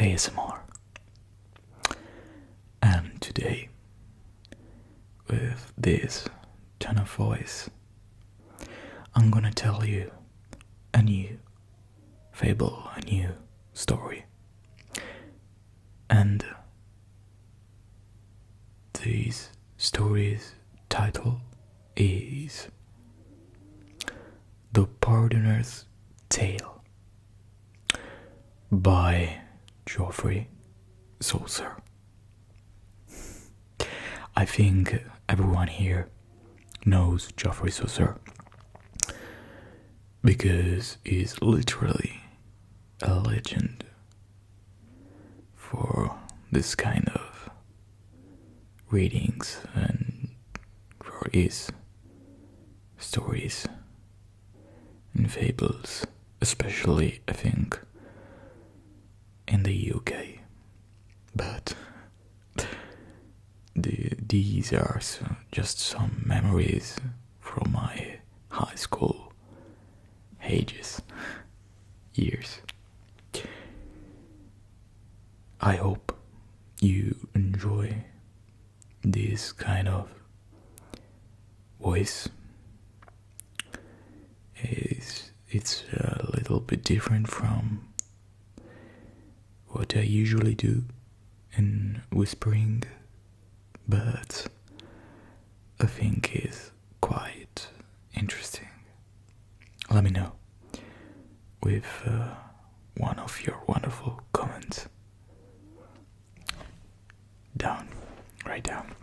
ASMR. And today, with this tone of voice, I'm gonna tell you a new fable, a new story. And this story's title is The Pardoner's Tale by Geoffrey Chaucer. I think everyone here knows Geoffrey Chaucer because he's literally a legend for this kind of readings and for his stories and fables, especially I think in the UK. But these are just some memories from my high school years. I hope you enjoy this kind of voice. It's a little bit different from what I usually do in whispering, but I think it's quite interesting. Let me know with one of your wonderful comments right down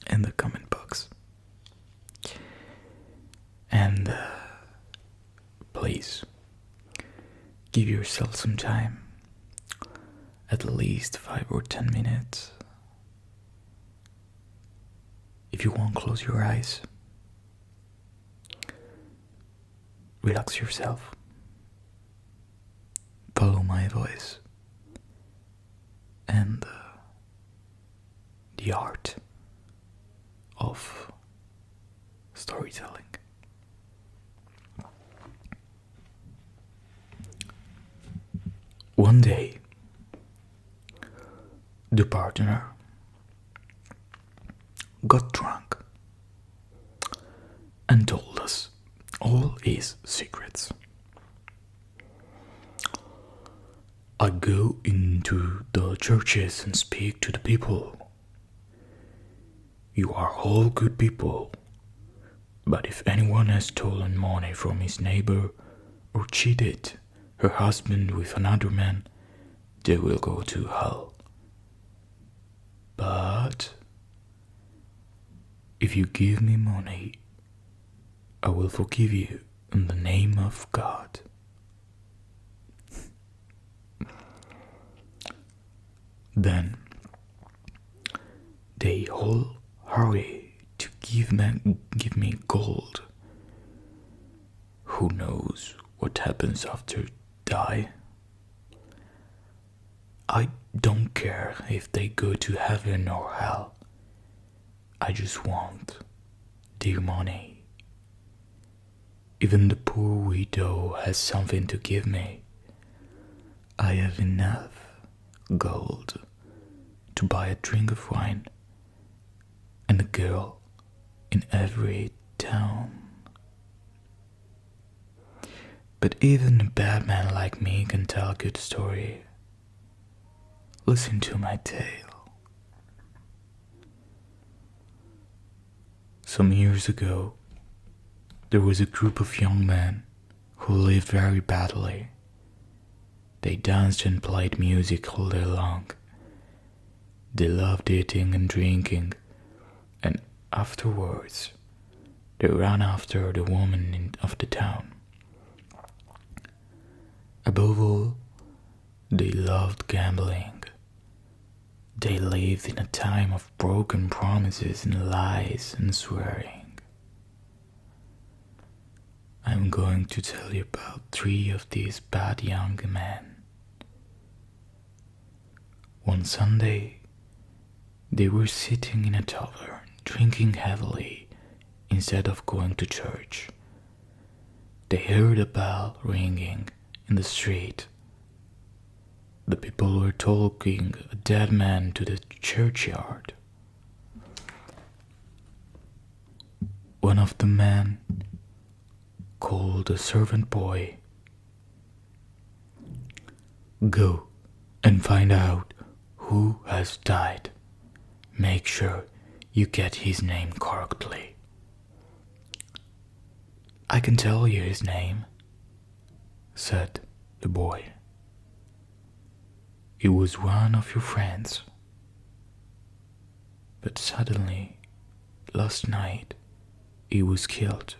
in the comment box. And please give yourself some time, at least 5 or 10 minutes. If you want, close your eyes, relax yourself, follow my voice, and the art of storytelling. One day, the partner got drunk and told us all his secrets. I go into the churches and speak to the people. You are all good people, but if anyone has stolen money from his neighbor or cheated her husband with another man, they will go to hell. But if you give me money, I will forgive you in the name of God. Then they all hurry to give me gold. Who knows what happens after die? I don't care if they go to heaven or hell. I just want their money. Even the poor widow has something to give me. I have enough gold to buy a drink of wine and a girl in every town. But even a bad man like me can tell a good story. Listen to my tale. Some years ago, there was a group of young men who lived very badly. They danced and played music all day long. They loved eating and drinking, and afterwards, they ran after the woman of the town. Above all, they loved gambling. They lived in a time of broken promises and lies and swearing. I'm going to tell you about 3 of these bad young men. One Sunday, they were sitting in a tavern, drinking heavily instead of going to church. They heard a bell ringing in the street. The people were taking a dead man to the churchyard. One of the men called a servant boy. Go and find out who has died. Make sure you get his name correctly. I can tell you his name, said the boy. It was one of your friends. But suddenly, last night, he was killed.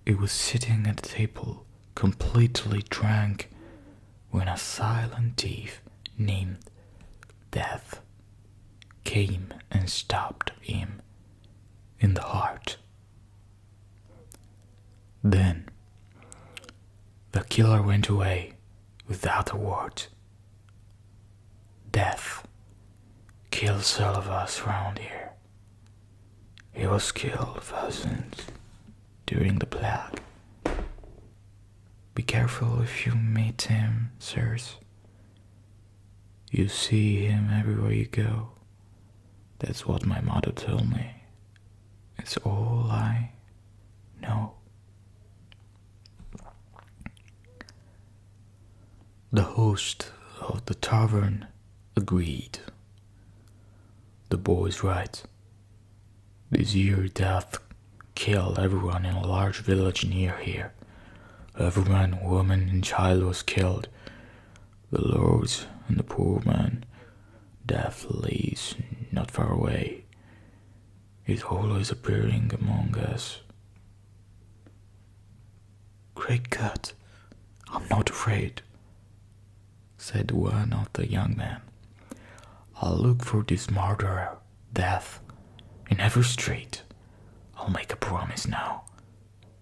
He was sitting at the table, completely drunk, when a silent thief named Death came and stabbed him in the heart. Then the killer went away without a word. Death kills all of us round here. He was killed thousands during the plague. Be careful if you meet him, sirs. You see him everywhere you go. That's what my mother told me. It's all I know. The host of the tavern agreed. The boy's right. This year Death killed everyone in a large village near here. Every man, woman and child was killed. The lords and the poor man. Death lives not far away. He's always appearing among us. Great God, I'm not afraid, said one of the young men. I'll look for this murderer, Death, in every street. I'll make a promise now.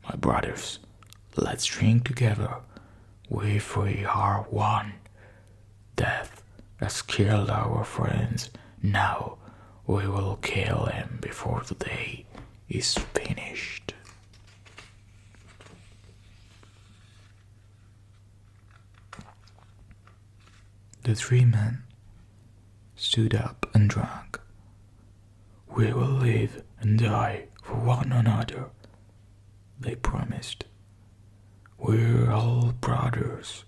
My brothers, let's drink together. We three are one. Death has killed our friends. Now we will kill him before the day is finished. The three men stood up and drank. We will live and die for one another, they promised. We're all brothers.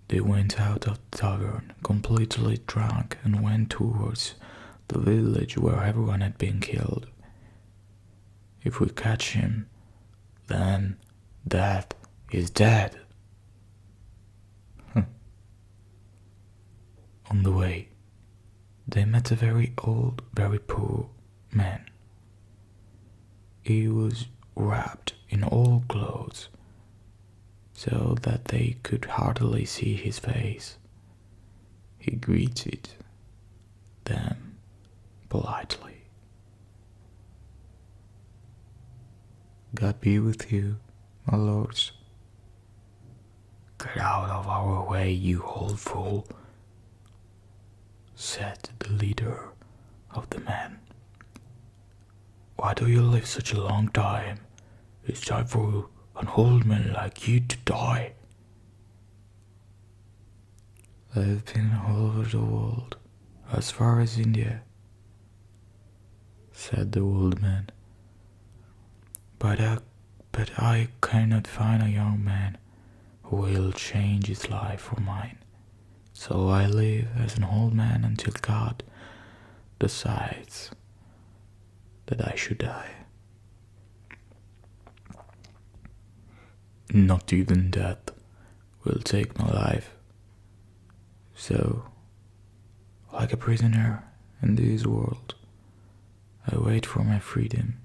They went out of the tavern, completely drunk, and went towards the village where everyone had been killed. If we catch him, then Death is dead. On the way, they met a very old, very poor man. He was wrapped in old clothes, so that they could hardly see his face. He greeted them politely. God be with you, my lords. Get out of our way, you old fool, said the leader of the men. Why do you live such a long time? It's time for an old man like you to die. I've been all over the world, as far as India, said the old man. But I cannot find a young man who will change his life for mine. So I live as an old man until God decides that I should die. Not even death will take my life. So, like a prisoner in this world, I wait for my freedom.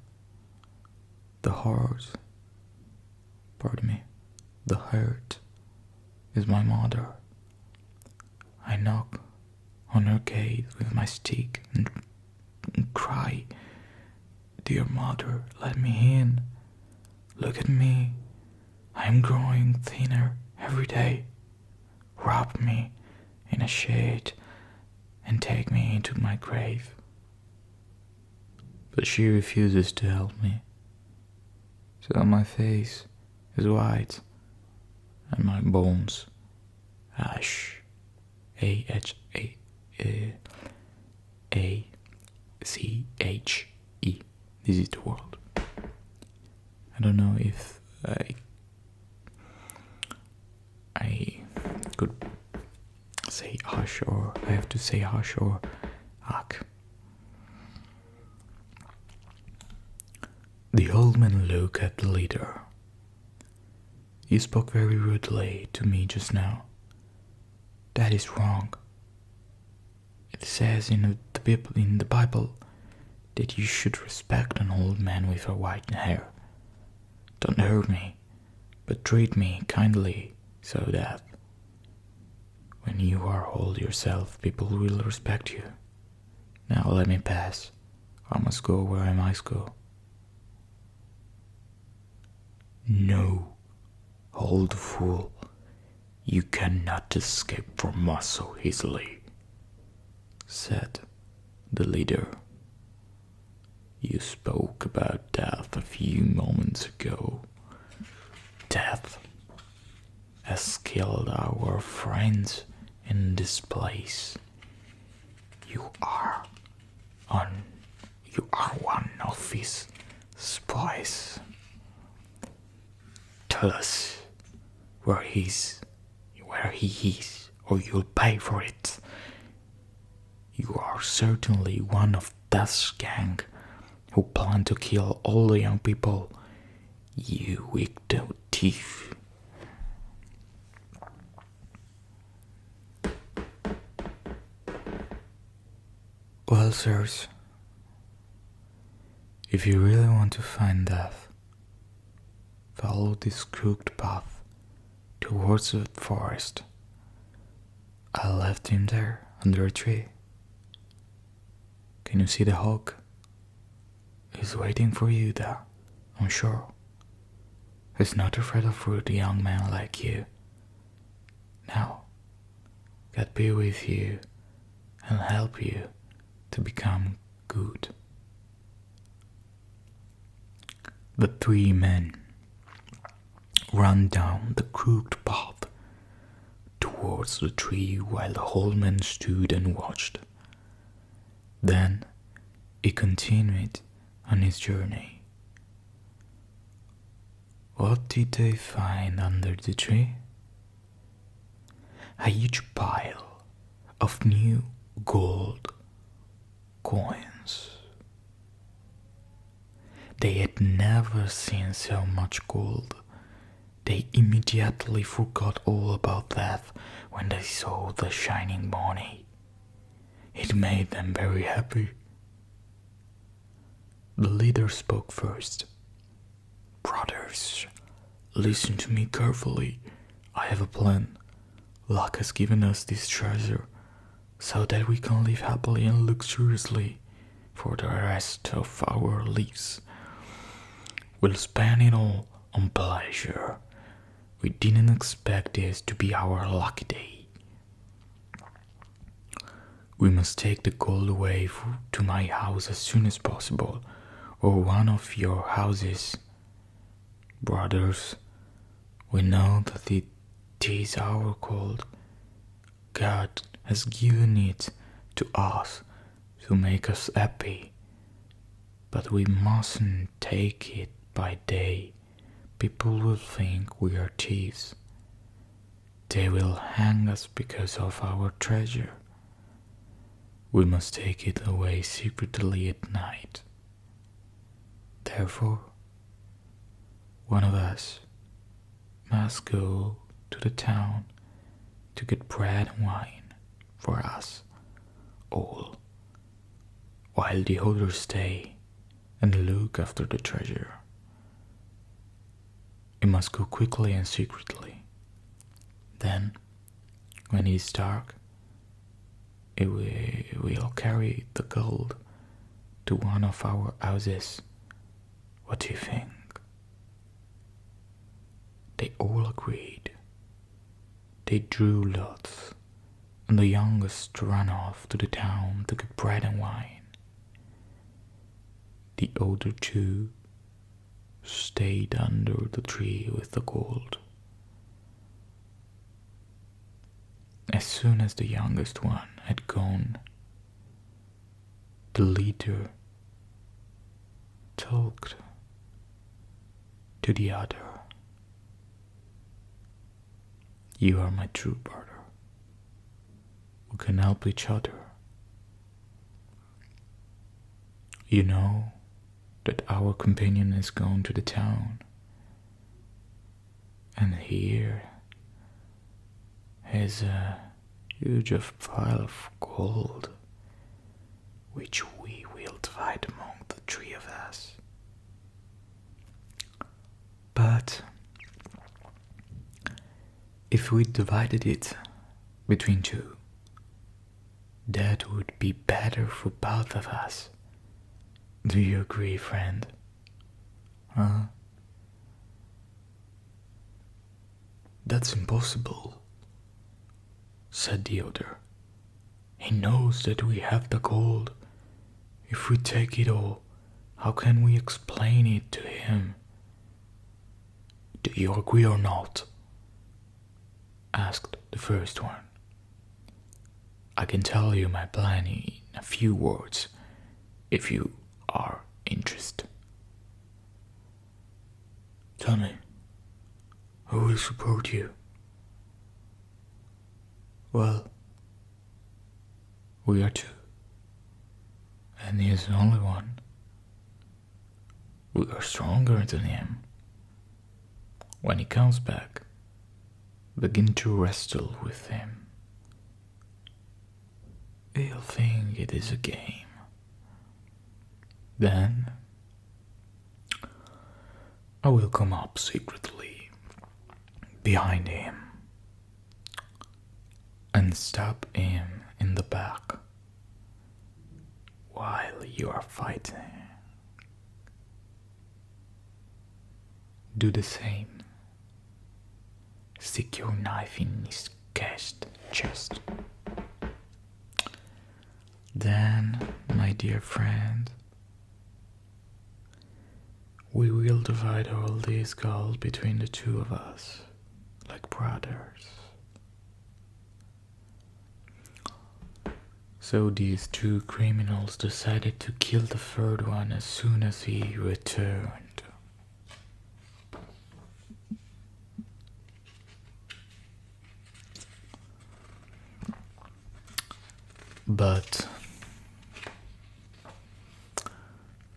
The heart is my mother. I knock on her gate with my stick and cry, Dear mother, let me in. Look at me. I am growing thinner every day. Wrap me in a shade and take me into my grave. But she refuses to help me. So my face is white and my bones Ash, A-H-A-C-H-E. This is the word. I don't know if I could say hush, or I have to say hush or ak. The old man looked at the leader. You spoke very rudely to me just now. That is wrong. It says in the Bible that you should respect an old man with a white hair. Don't hurt me, but treat me kindly so that when you are old yourself, people will respect you. Now let me pass. I must go where I must go. No, old fool. You cannot escape from us so easily, said the leader. You spoke about death a few moments ago. Death has killed our friends in this place. You are one of his spies. Tell us where he is, or you'll pay for it. You are certainly one of Death's gang who plan to kill all the young people. You wicked thief. Well, sirs, if you really want to find death, follow this crooked path towards the forest. I left him there under a tree. Can you see the hawk? He's waiting for you there, I'm sure. He's not afraid of rude young men like you. Now, God be with you and help you to become good. The three men ran down the crooked path towards the tree while the old man stood and watched. Then he continued on his journey. What did they find under the tree? A huge pile of new gold coins. They had never seen so much gold. They immediately forgot all about death when they saw the shining money. It made them very happy. The leader spoke first. Brothers, listen to me carefully. I have a plan. Luck has given us this treasure so that we can live happily and luxuriously for the rest of our lives. We'll spend it all on pleasure. We didn't expect this to be our lucky day. We must take the gold away to my house as soon as possible, or one of your houses. Brothers, we know that it is our gold. God has given it to us to make us happy, but we mustn't take it by day. People will think we are thieves. They will hang us because of our treasure. We must take it away secretly at night. Therefore, one of us must go to the town to get bread and wine for us all, while the others stay and look after the treasure. We must go quickly and secretly. Then, when it is dark, we will carry the gold to one of our houses. What do you think? They all agreed. They drew lots, and the youngest ran off to the town to get bread and wine. The older two stayed under the tree with the gold. As soon as the youngest one had gone, the leader talked to the other. You are my true brother. We can help each other. You know that our companion has gone to the town, and here has a huge pile of gold, which we will divide among the three of us. But if we divided it between two, that would be better for both of us. Do you agree, friend? Huh? That's impossible, said the other. He knows that we have the gold. If we take it all, how can we explain it to him? Do you agree or not? Asked the first one. I can tell you my plan in a few words, if you are interested. Tell me, who will support you? Well, we are two, and he is the only one. We are stronger than him. When he comes back, begin to wrestle with him. He'll think it is a game. Then I will come up secretly behind him and stab him in the back while you are fighting. Do the same. Stick your knife in his chest. Then, my dear friend, we will divide all this gold between the two of us, like brothers. So these two criminals decided to kill the third one as soon as he returned. But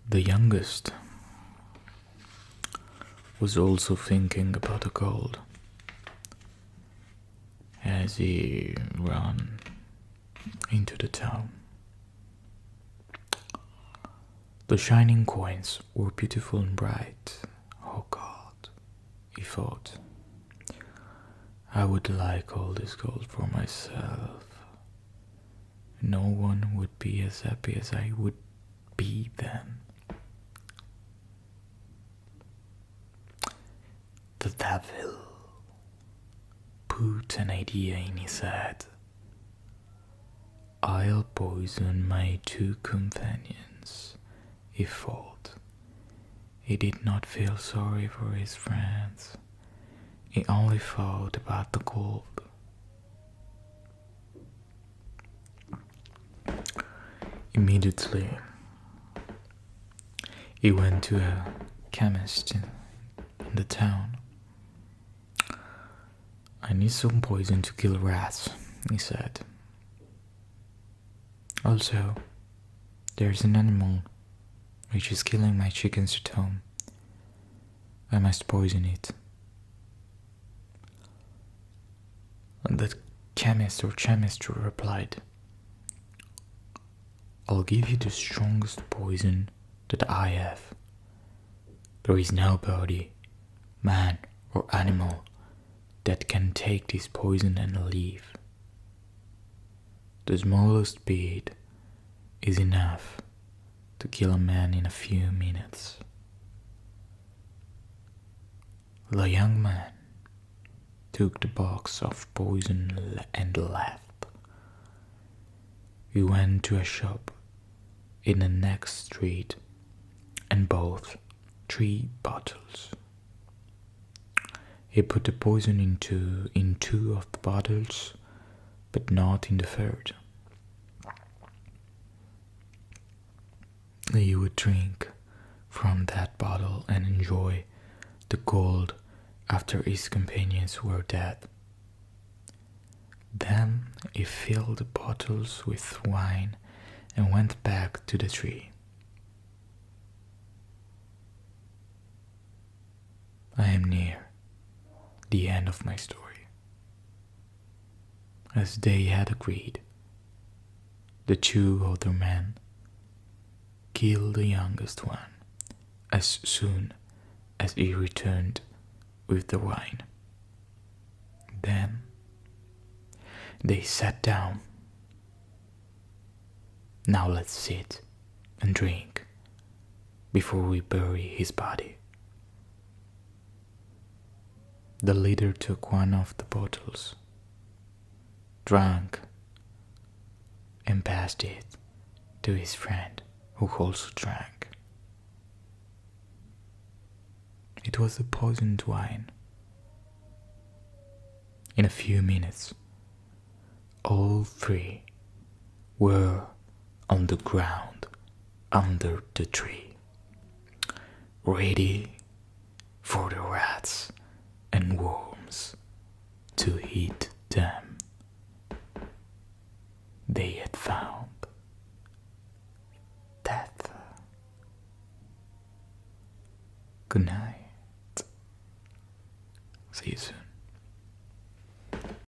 the youngest was also thinking about the gold as he ran into the town. The shining coins were beautiful and bright. Oh God, he thought, I would like all this gold for myself. No one would be as happy as I would be then. The devil put an idea in his head. I'll poison my two companions, he thought. He did not feel sorry for his friends. He only thought about the gold. Immediately, he went to a chemist in the town. I need some poison to kill rats, he said. Also, there's an animal which is killing my chickens at home. I must poison it. And the chemist replied, I'll give you the strongest poison that I have. There is nobody, man or animal, that can take this poison and leave. The smallest bead is enough to kill a man in a few minutes. The young man took the box of poison and left. He went to a shop in the next street and bought 3 bottles. He put the poison in two of the bottles, but not in the third. He would drink from that bottle and enjoy the gold after his companions were dead. Then he filled the bottles with wine and went back to the tree. I am near the end of my story. As they had agreed, the two other men killed the youngest one as soon as he returned with the wine. Then they sat down. Now let's sit and drink before we bury his body. The leader took one of the bottles, drank, and passed it to his friend, who also drank. It was the poisoned wine. In a few minutes, all three were on the ground under the tree, ready for the rats and worms to eat them. They had found death. Good night. See you soon.